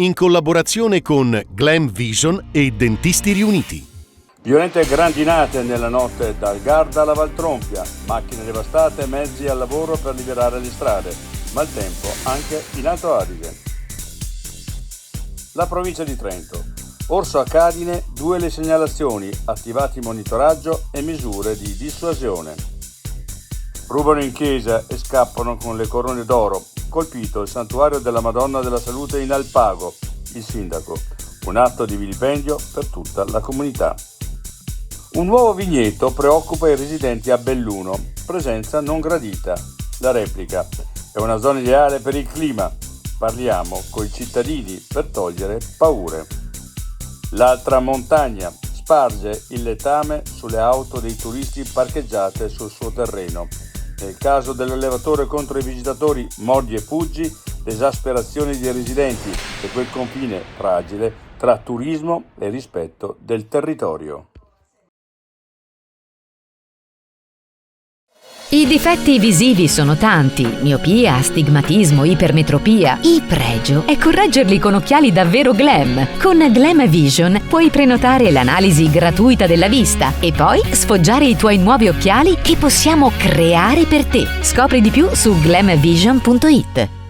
in collaborazione con Glam Vision e Dentisti Riuniti. Violente grandinate nella notte dal Garda alla Valtrompia, macchine devastate, mezzi al lavoro per liberare le strade, maltempo anche in Alto Adige. La provincia di Trento. Orso a Cadine, 2 le segnalazioni, attivati monitoraggio e misure di dissuasione. Rubano in chiesa e scappano con le corone d'oro. Colpito il santuario della Madonna della Salute in Alpago, il sindaco. Un atto di vilipendio per tutta la comunità. Un nuovo vigneto preoccupa i residenti a Belluno. Presenza non gradita. La replica. È una zona ideale per il clima. Parliamo coi cittadini per togliere paure. L'altra montagna sparge il letame sulle auto dei turisti parcheggiate sul suo terreno. Nel caso dell'allevatore contro i visitatori mordi e fuggi, l'esasperazione dei residenti e quel confine fragile tra turismo e rispetto del territorio. I difetti visivi sono tanti: miopia, astigmatismo, ipermetropia. Il pregio è correggerli con occhiali davvero glam. Con Glam Vision puoi prenotare l'analisi gratuita della vista e poi sfoggiare i tuoi nuovi occhiali che possiamo creare per te. Scopri di più su glamvision.it.